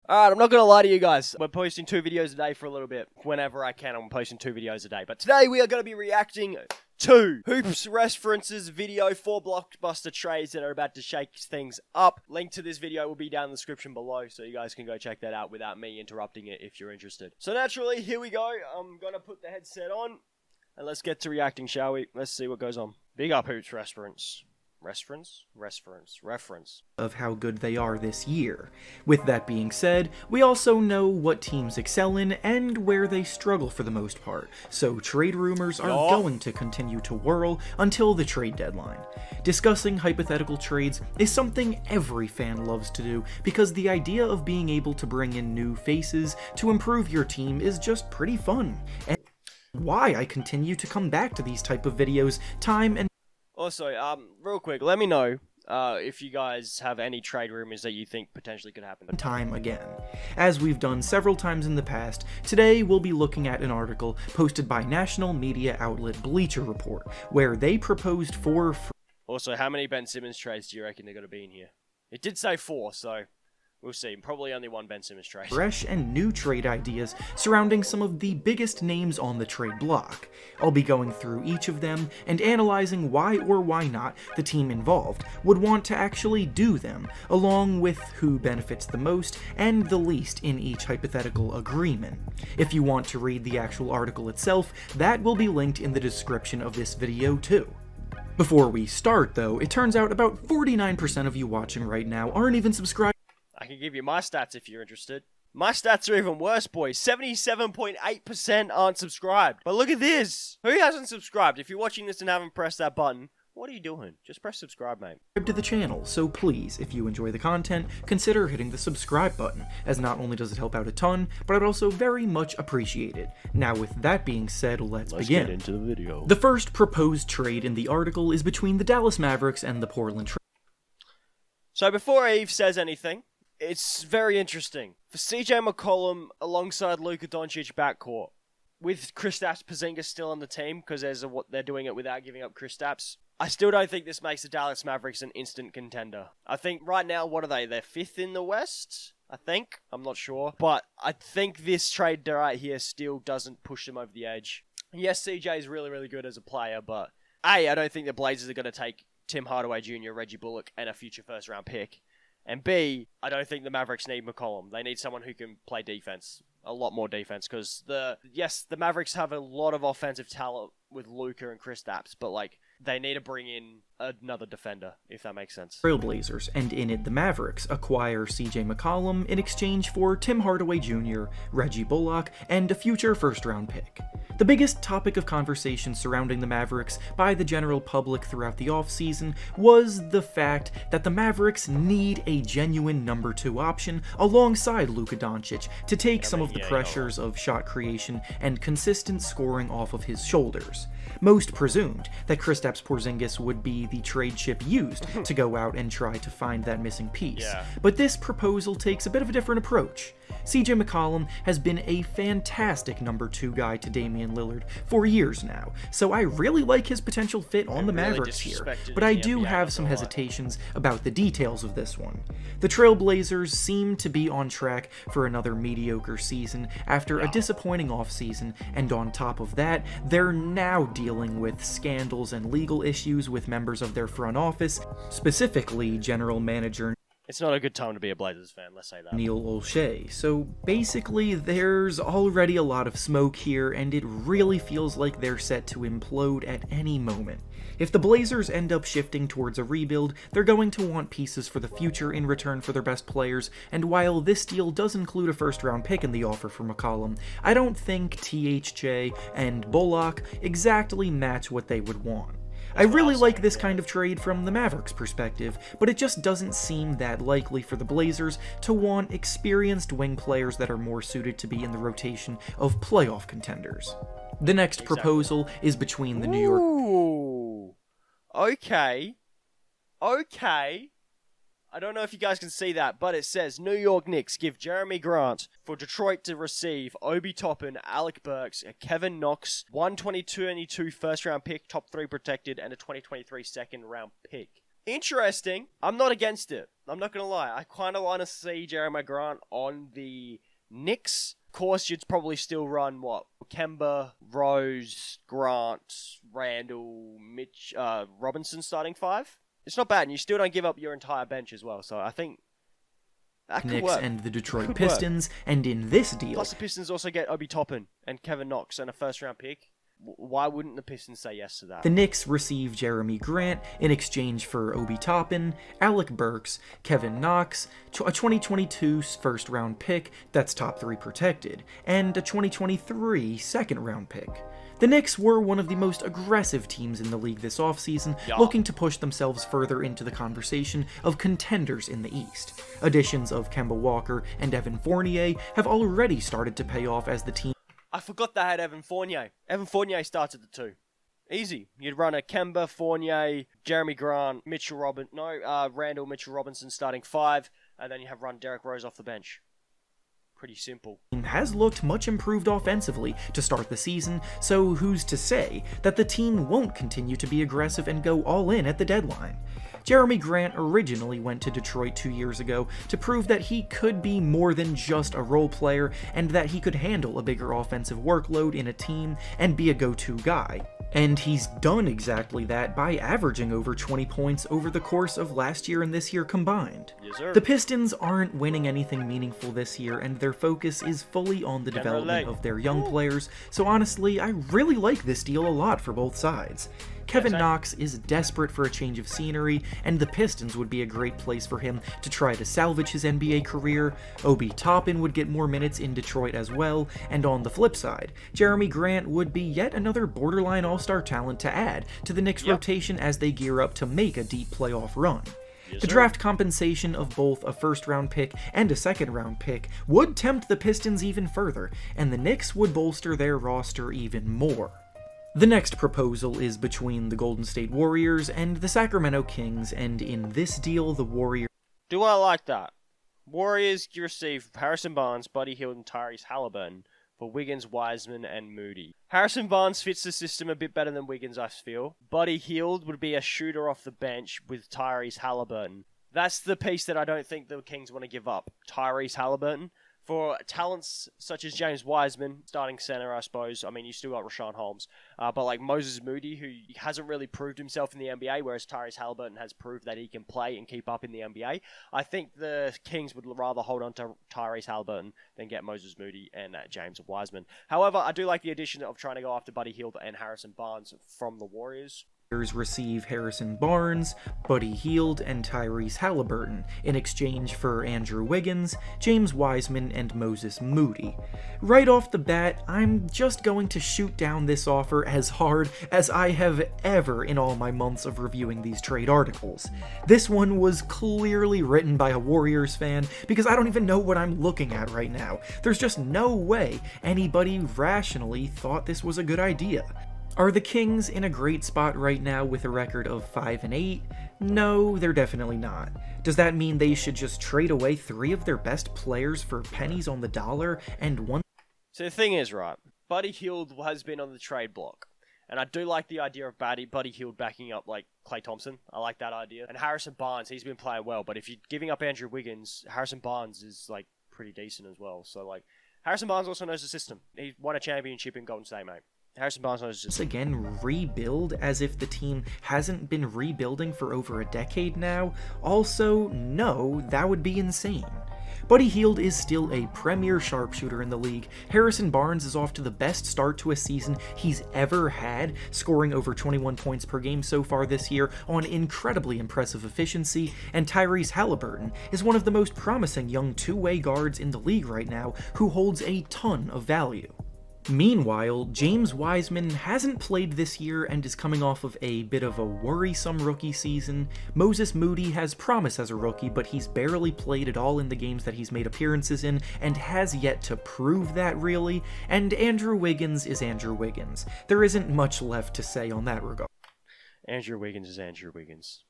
Alright, I'm not going to lie to you guys. We're posting 2 videos a day for a little bit. Whenever I can, I'm posting 2 videos a day. But today we are going to be reacting to Hoops References video 4 blockbuster trades that are about to shake things up. Link to this video will be down in the description below, so you guys can go check that out without me interrupting it if you're interested. So naturally, here we go. I'm going to put the headset on, and let's get to reacting, shall we? Let's see what goes on. Big up Hoops Reference. Reference of how good they are this year. With that being said, we also know what teams excel in and where they struggle for the most part, so trade rumors are going to continue to whirl until the trade deadline. Discussing hypothetical trades is something every fan loves to do because the idea of being able to bring in new faces to improve your team is just pretty fun, and why I continue to come back to these type of videos time and Also, real quick, let me know if you guys have any trade rumors that you think potentially could happen. Time again. As we've done several times in the past, today we'll be looking at an article posted by national media outlet Bleacher Report, where they proposed 4... Also, how many Ben Simmons trades do you reckon they're going to be in here? It did say 4, so we'll see. Probably only 1 Ben Simmons trade. Fresh and new trade ideas surrounding some of the biggest names on the trade block. I'll be going through each of them and analyzing why or why not the team involved would want to actually do them, along with who benefits the most and the least in each hypothetical agreement. If you want to read the actual article itself, that will be linked in the description of this video too. Before we start though, it turns out about 49% of you watching right now aren't even subscribed. I can give you my stats if you're interested. My stats are even worse, boys. 77.8% aren't subscribed. But look at this. Who hasn't subscribed? If you're watching this and haven't pressed that button, what are you doing? Just press subscribe, mate. To the channel, so please, if you enjoy the content, consider hitting the subscribe button, as not only does it help out a ton, but I'd also very much appreciate it. Now with that being said, let's begin. Get into the video. The first proposed trade in the article is between the Dallas Mavericks and the Portland Trail. So before Eve says anything, it's very interesting. For CJ McCollum alongside Luka Doncic backcourt, with Kristaps Porzingis still on the team, because they're doing it without giving up Kristaps, I still don't think this makes the Dallas Mavericks an instant contender. I think right now, what are they? They're 5th in the West, I think. I'm not sure. But I think this trade right here still doesn't push them over the edge. Yes, CJ is really, really good as a player, but A, I don't think the Blazers are going to take Tim Hardaway Jr., Reggie Bullock, and a future first-round pick. And B, I don't think the Mavericks need McCollum. They need someone who can play defense. A lot more defense. Because, the Mavericks have a lot of offensive talent with Luka and Kristaps. But, they need to bring in another defender, if that makes sense. Trailblazers, and in it the Mavericks acquire CJ McCollum in exchange for Tim Hardaway Jr., Reggie Bullock, and a future first-round pick. The biggest topic of conversation surrounding the Mavericks by the general public throughout the offseason was the fact that the Mavericks need a genuine number 2 option alongside Luka Doncic to take some of the pressures of shot creation and consistent scoring off of his shoulders. Most presumed that Kristaps Porzingis would be the trade chip used to go out and try to find that missing piece. But this proposal takes a bit of a different approach. CJ McCollum has been a fantastic number 2 guy to Damian Lillard for years now, so I really like his potential fit on the Mavericks here, but I do have some hesitations about the details of this one. The Trailblazers seem to be on track for another mediocre season after a disappointing offseason, and on top of that, they're now dealing with scandals and legal issues with members of their front office, specifically general manager It's not a good time to be a Blazers fan, let's say that. Neil Olshey. So basically, there's already a lot of smoke here, and it really feels like they're set to implode at any moment. If the Blazers end up shifting towards a rebuild, they're going to want pieces for the future in return for their best players, and while this deal does include a first-round pick in the offer for McCollum, I don't think THJ and Bullock exactly match what they would want. I really like this kind of trade from the Mavericks' perspective, but it just doesn't seem that likely for the Blazers to want experienced wing players that are more suited to be in the rotation of playoff contenders. The next proposal is between the New York... Ooh. Okay. I don't know if you guys can see that, but it says New York Knicks give Jeremy Grant for Detroit to receive Obi Toppin, Alec Burks, Kevin Knox, 1 2022 first round pick, top 3 protected, and a 2023 second round pick. Interesting. I'm not against it. I'm not going to lie. I kind of want to see Jeremy Grant on the Knicks. Of course, you'd probably still run, Kemba, Rose, Grant, Randall, Mitch, Robinson starting 5. It's not bad, and you still don't give up your entire bench as well, so I think that could Knicks work. and the Detroit Pistons, and in this deal... Plus the Pistons also get Obi Toppin and Kevin Knox and a first-round pick. Why wouldn't the Pistons say yes to that? The Knicks receive Jeremy Grant in exchange for Obi Toppin, Alec Burks, Kevin Knox, a 2022 first-round pick that's top 3 protected, and a 2023 second-round pick. The Knicks were one of the most aggressive teams in the league this offseason, looking to push themselves further into the conversation of contenders in the East. Additions of Kemba Walker and Evan Fournier have already started to pay off as the team... I forgot they had Evan Fournier. Evan Fournier starts at the 2. Easy. You'd run a Kemba, Fournier, Jeremy Grant, Randall, Mitchell Robinson starting 5, and then you have run Derrick Rose off the bench. Pretty simple. Has looked much improved offensively to start the season, so who's to say that the team won't continue to be aggressive and go all in at the deadline? Jeremy Grant originally went to Detroit 2 years ago to prove that he could be more than just a role player and that he could handle a bigger offensive workload in a team and be a go-to guy. And he's done exactly that by averaging over 20 points over the course of last year and this year combined. Yes, sir. The Pistons aren't winning anything meaningful this year, and their focus is fully on the development of their young players, so honestly, I really like this deal a lot for both sides. Kevin Knox is desperate for a change of scenery, and the Pistons would be a great place for him to try to salvage his NBA career. Obi Toppin would get more minutes in Detroit as well, and on the flip side, Jeremy Grant would be yet another borderline all-star talent to add to the Knicks' rotation as they gear up to make a deep playoff run. The draft compensation of both a first-round pick and a second-round pick would tempt the Pistons even further, and the Knicks would bolster their roster even more. The next proposal is between the Golden State Warriors and the Sacramento Kings, and in this deal, the Warriors... Do I like that? Warriors receive Harrison Barnes, Buddy Hield, and Tyrese Halliburton for Wiggins, Wiseman, and Moody. Harrison Barnes fits the system a bit better than Wiggins, I feel. Buddy Hield would be a shooter off the bench with Tyrese Halliburton. That's the piece that I don't think the Kings want to give up. Tyrese Halliburton. For talents such as James Wiseman, starting center, I suppose. I mean, you still got Rashawn Holmes. But like Moses Moody, who hasn't really proved himself in the NBA, whereas Tyrese Halliburton has proved that he can play and keep up in the NBA. I think the Kings would rather hold on to Tyrese Halliburton than get Moses Moody and James Wiseman. However, I do like the addition of trying to go after Buddy Hield and Harrison Barnes from the Warriors. Receive Harrison Barnes, Buddy Hield, and Tyrese Halliburton in exchange for Andrew Wiggins, James Wiseman, and Moses Moody. Right off the bat, I'm just going to shoot down this offer as hard as I have ever in all my months of reviewing these trade articles. This one was clearly written by a Warriors fan because I don't even know what I'm looking at right now. There's just no way anybody rationally thought this was a good idea. Are the Kings in a great spot right now with a record of 5-8? No, they're definitely not. Does that mean they should just trade away 3 of their best players for pennies on the dollar and one? So the thing is, right, Buddy Hield has been on the trade block. And I do like the idea of Buddy Hield backing up like Klay Thompson. I like that idea. And Harrison Barnes, he's been playing well. But if you're giving up Andrew Wiggins, Harrison Barnes is like pretty decent as well. So like Harrison Barnes also knows the system. He won a championship in Golden State, mate. Harrison Barnes knows just again rebuild as if the team hasn't been rebuilding for over a decade now. Also, no, that would be insane. Buddy Hield is still a premier sharpshooter in the league. Harrison Barnes is off to the best start to a season he's ever had, scoring over 21 points per game so far this year on incredibly impressive efficiency, and Tyrese Halliburton is one of the most promising young two-way guards in the league right now who holds a ton of value. Meanwhile, James Wiseman hasn't played this year and is coming off of a bit of a worrisome rookie season. Moses Moody has promise as a rookie, but he's barely played at all in the games that he's made appearances in and has yet to prove that really. And Andrew Wiggins is Andrew Wiggins. There isn't much left to say on that regard. Andrew Wiggins is Andrew Wiggins.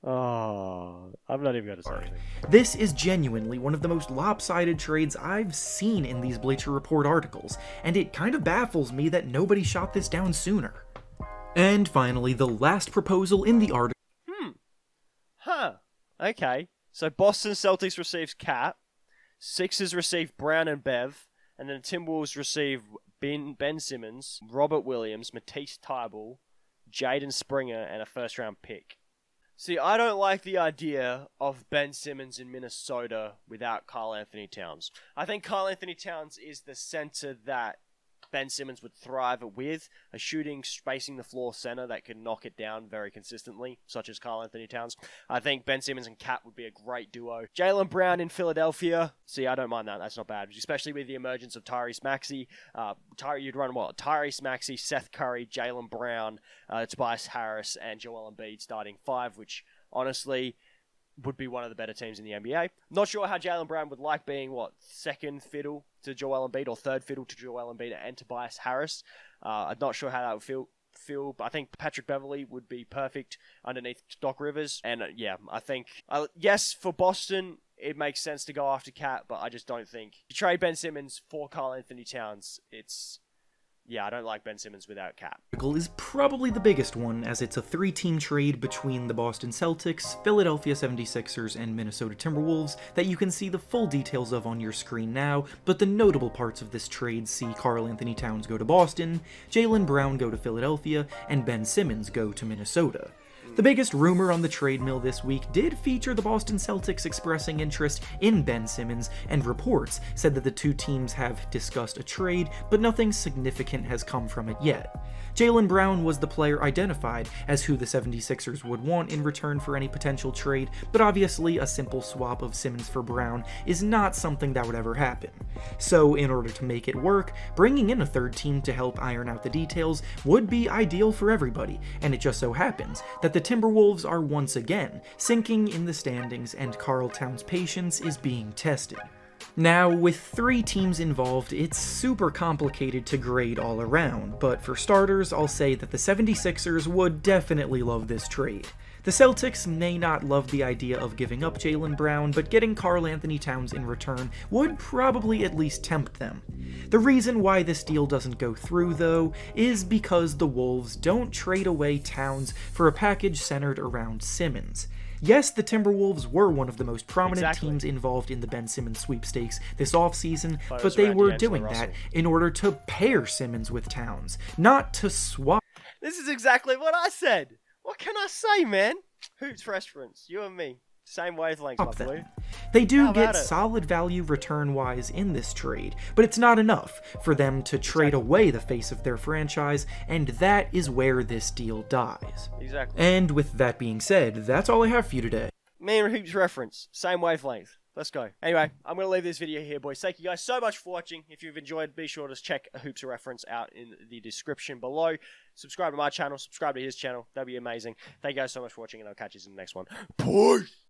Oh, I'm not even going to say anything. This is genuinely one of the most lopsided trades I've seen in these Bleacher Report articles, and it kind of baffles me that nobody shot this down sooner. And finally, the last proposal in the article. Okay. So Boston Celtics receives Cat, Sixers receive Brown and Bev, and then Timberwolves receive Ben Simmons, Robert Williams, Matisse Thybulle, Jaden Springer, and a first-round pick. See, I don't like the idea of Ben Simmons in Minnesota without Karl Anthony Towns. I think Karl Anthony Towns is the center that Ben Simmons would thrive with, a shooting, spacing the floor center that can knock it down very consistently, such as Karl Anthony Towns. I think Ben Simmons and Cat would be a great duo. Jaylen Brown in Philadelphia. See, I don't mind that. That's not bad, especially with the emergence of Tyrese Maxey. You'd run what? Tyrese Maxey, Seth Curry, Jaylen Brown, Tobias Harris, and Joel Embiid starting five, which honestly would be one of the better teams in the NBA. Not sure how Jaylen Brown would like being, second fiddle to Joel Embiid or third fiddle to Joel Embiid and Tobias Harris. I'm not sure how that would feel, but I think Patrick Beverley would be perfect underneath Doc Rivers. And I think, yes, for Boston, it makes sense to go after Cat, but I just don't think. You trade Ben Simmons for Karl Anthony Towns, I don't like Ben Simmons without Cat. Is probably the biggest one, as it's a 3-team trade between the Boston Celtics, Philadelphia 76ers, and Minnesota Timberwolves that you can see the full details of on your screen now, but the notable parts of this trade see Karl Anthony Towns go to Boston, Jaylen Brown go to Philadelphia, and Ben Simmons go to Minnesota. The biggest rumor on the trade mill this week did feature the Boston Celtics expressing interest in Ben Simmons, and reports said that the two teams have discussed a trade, but nothing significant has come from it yet. Jaylen Brown was the player identified as who the 76ers would want in return for any potential trade, but obviously a simple swap of Simmons for Brown is not something that would ever happen. So in order to make it work, bringing in a third team to help iron out the details would be ideal for everybody, and it just so happens that the Timberwolves are once again sinking in the standings and Karl Towns' patience is being tested. Now, with 3 teams involved, it's super complicated to grade all around, but for starters, I'll say that the 76ers would definitely love this trade. The Celtics may not love the idea of giving up Jaylen Brown, but getting Karl Anthony Towns in return would probably at least tempt them. The reason why this deal doesn't go through, though, is because the Wolves don't trade away Towns for a package centered around Simmons. Yes, the Timberwolves were one of the most prominent teams involved in the Ben Simmons sweepstakes this offseason, but they were doing that in order to pair Simmons with Towns, not to swap. This is exactly what I said. What can I say, man? Hoops reference. You and me. Same wavelength, my boy. They do get solid value return-wise in this trade, but it's not enough for them to trade away the face of their franchise, and that is where this deal dies. Exactly. And with that being said, that's all I have for you today. Me and Hoops reference. Same wavelength. Let's go. Anyway, I'm going to leave this video here, boys. Thank you guys so much for watching. If you've enjoyed, be sure to check a Hoops reference out in the description below. Subscribe to my channel. Subscribe to his channel. That'd be amazing. Thank you guys so much for watching, and I'll catch you in the next one. Peace!